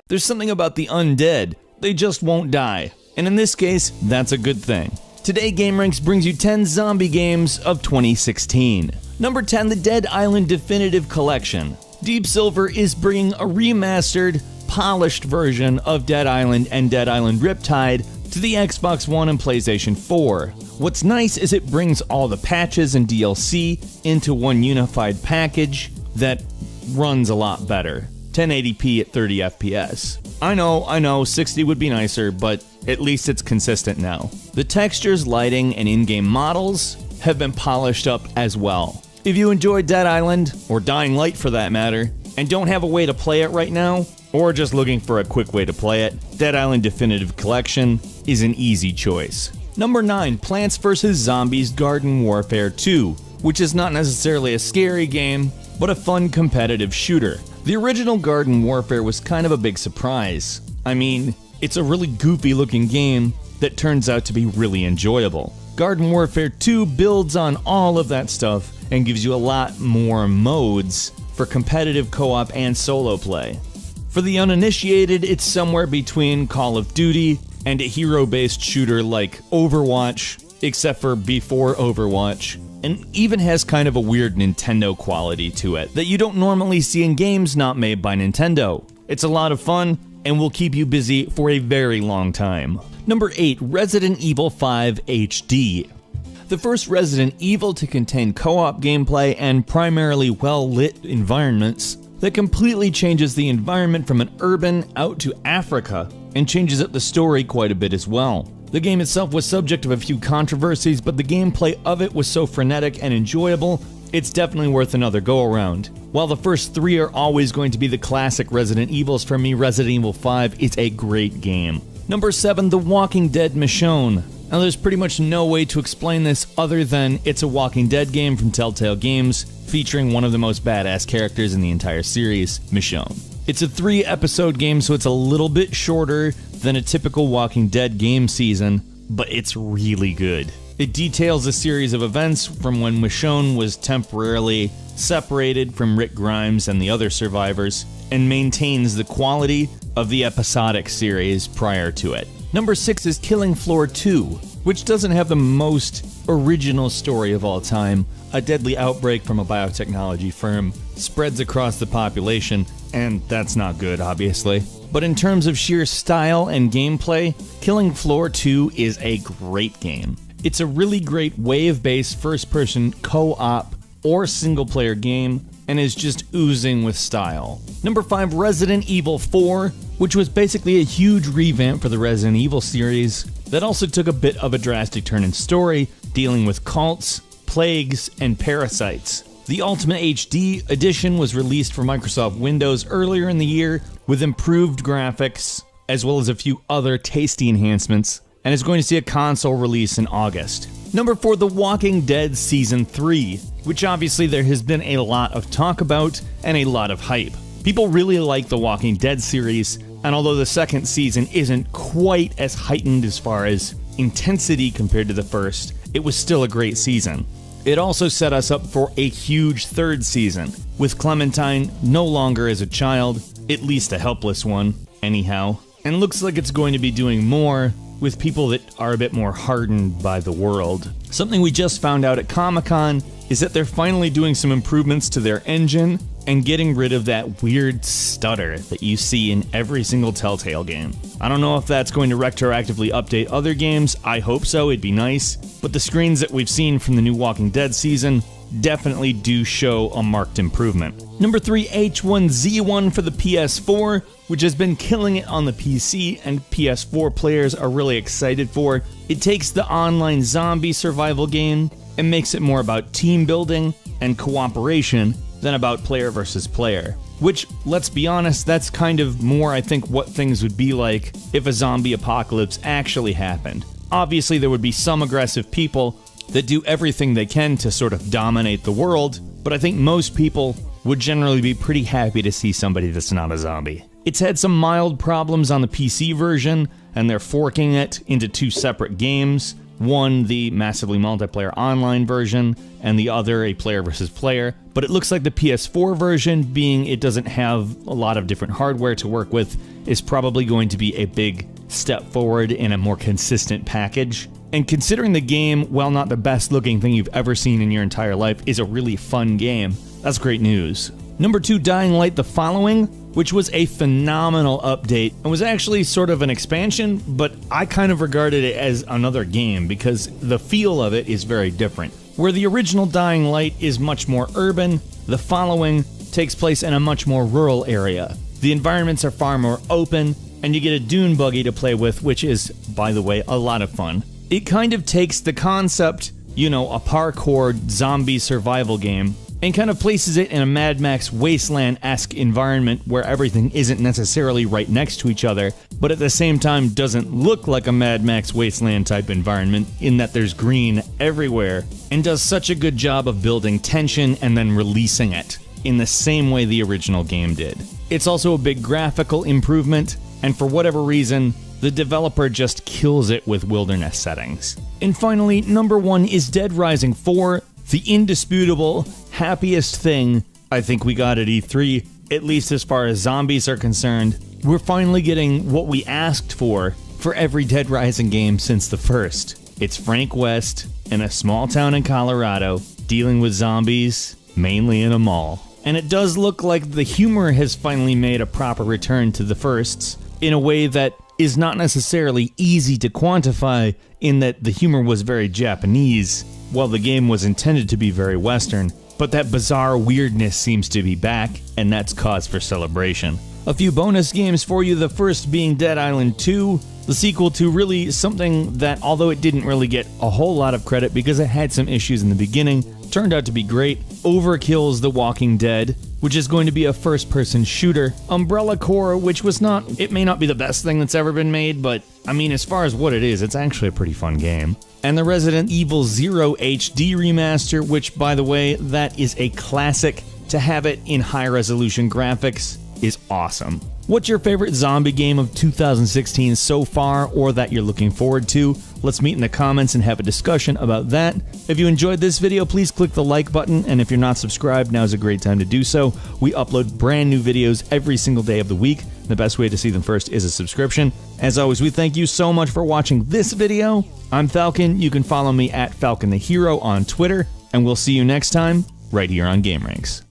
There's something about the undead. They just won't die. And in this case, that's a good thing. Today, GameRanks brings you 10 zombie games of 2016. Number 10, the Dead Island Definitive Collection. Deep Silver is bringing a remastered, polished version of Dead Island and Dead Island Riptide to the Xbox One and PlayStation 4. What's nice is it brings all the patches and DLC into one unified package that runs a lot better. 1080p at 30 FPS. I know, 60 would be nicer, but at least it's consistent now. The textures, lighting, and in-game models have been polished up as well. If you enjoyed Dead Island, or Dying Light for that matter, and don't have a way to play it right now, or just looking for a quick way to play it, Dead Island Definitive Collection is an easy choice. Number 9, Plants vs. Zombies Garden Warfare 2, which is not necessarily a scary game, but a fun competitive shooter. The original Garden Warfare was kind of a big surprise. I mean, it's a really goofy looking game that turns out to be really enjoyable. Garden Warfare 2 builds on all of that stuff and gives you a lot more modes for competitive co-op and solo play. For the uninitiated, it's somewhere between Call of Duty and a hero-based shooter like Overwatch, except for before Overwatch, and even has kind of a weird Nintendo quality to it that you don't normally see in games not made by Nintendo. It's a lot of fun and will keep you busy for a very long time. Number 8, Resident Evil 5 HD. The first Resident Evil to contain co-op gameplay and primarily well-lit environments that completely changes the environment from an urban out to Africa and changes up the story quite a bit as well. The game itself was subject of a few controversies, but the gameplay of it was so frenetic and enjoyable, it's definitely worth another go-around. While the first 3 are always going to be the classic Resident Evils, for me, Resident Evil 5 is a great game. Number 7, The Walking Dead Michonne. Now there's pretty much no way to explain this other than it's a Walking Dead game from Telltale Games, featuring one of the most badass characters in the entire series, Michonne. It's a 3-episode game, so it's a little bit shorter than a typical Walking Dead game season, but it's really good. It details a series of events from when Michonne was temporarily separated from Rick Grimes and the other survivors, and maintains the quality of the episodic series prior to it. Number 6 is Killing Floor 2, which doesn't have the most original story of all time. A deadly outbreak from a biotechnology firm spreads across the population, and that's not good, obviously. But in terms of sheer style and gameplay, Killing Floor 2 is a great game. It's a really great wave-based first-person co-op or single-player game, and is just oozing with style. Number 5, Resident Evil 4, which was basically a huge revamp for the Resident Evil series that also took a bit of a drastic turn in story, dealing with cults, plagues, and parasites. The Ultimate HD edition was released for Microsoft Windows earlier in the year with improved graphics, as well as a few other tasty enhancements, and is going to see a console release in August. Number 4, The Walking Dead Season 3, which obviously there has been a lot of talk about and a lot of hype. People really like the Walking Dead series, and although the second season isn't quite as heightened as far as intensity compared to the first, it was still a great season. It also set us up for a huge third season, with Clementine no longer as a child, at least a helpless one, anyhow, and looks like it's going to be doing more with people that are a bit more hardened by the world. Something we just found out at Comic-Con is that they're finally doing some improvements to their engine and getting rid of that weird stutter that you see in every single Telltale game. I don't know if that's going to retroactively update other games. I hope so, it'd be nice. But the screens that we've seen from the new Walking Dead season definitely do show a marked improvement. Number 3, H1Z1 for the PS4, which has been killing it on the PC and PS4 players are really excited for. It takes the online zombie survival game and makes it more about team building and cooperation than about player versus player. Which, let's be honest, that's kind of more, I think, what things would be like if a zombie apocalypse actually happened. Obviously, there would be some aggressive people that do everything they can to sort of dominate the world, but I think most people would generally be pretty happy to see somebody that's not a zombie. It's had some mild problems on the PC version, and they're forking it into 2 separate games, one the massively multiplayer online version, and the other a player versus player. But it looks like the PS4 version, being it doesn't have a lot of different hardware to work with, is probably going to be a big step forward in a more consistent package. And considering the game, while not the best looking thing you've ever seen in your entire life, is a really fun game, that's great news. Number 2, Dying Light: The Following, which was a phenomenal update and was actually sort of an expansion, but I kind of regarded it as another game because the feel of it is very different. Where the original Dying Light is much more urban, The Following takes place in a much more rural area. The environments are far more open, and you get a dune buggy to play with, which is, by the way, a lot of fun. It kind of takes the concept, you know, a parkour zombie survival game, and kind of places it in a Mad Max Wasteland-esque environment where everything isn't necessarily right next to each other, but at the same time doesn't look like a Mad Max Wasteland type environment in that there's green everywhere, and does such a good job of building tension and then releasing it in the same way the original game did. It's also a big graphical improvement, and for whatever reason, the developer just kills it with wilderness settings. And finally, number 1 is Dead Rising 4, the indisputable happiest thing I think we got at E3, at least as far as zombies are concerned. We're finally getting what we asked for every Dead Rising game since the first. It's Frank West in a small town in Colorado dealing with zombies, mainly in a mall. And it does look like the humor has finally made a proper return to the firsts in a way that is not necessarily easy to quantify, in that the humor was very Japanese, while the game was intended to be very Western, but that bizarre weirdness seems to be back, and that's cause for celebration. A few bonus games for you, the first being Dead Island 2, the sequel to really something that, although it didn't really get a whole lot of credit because it had some issues in the beginning, turned out to be great. Overkill's The Walking Dead, which is going to be a first-person shooter. Umbrella Corps, which was not, it may not be the best thing that's ever been made, but I mean, as far as what it is, it's actually a pretty fun game. And the Resident Evil 0 HD remaster, which, by the way, that is a classic. To have it in high-resolution graphics is awesome. What's your favorite zombie game of 2016 so far, or that you're looking forward to? Let's meet in the comments and have a discussion about that. If you enjoyed this video, please click the like button, and if you're not subscribed, now's a great time to do so. We upload brand new videos every single day of the week. The best way to see them first is a subscription. As always, we thank you so much for watching this video. I'm Falcon. You can follow me at Falcon the Hero on Twitter, and we'll see you next time right here on GameRanks.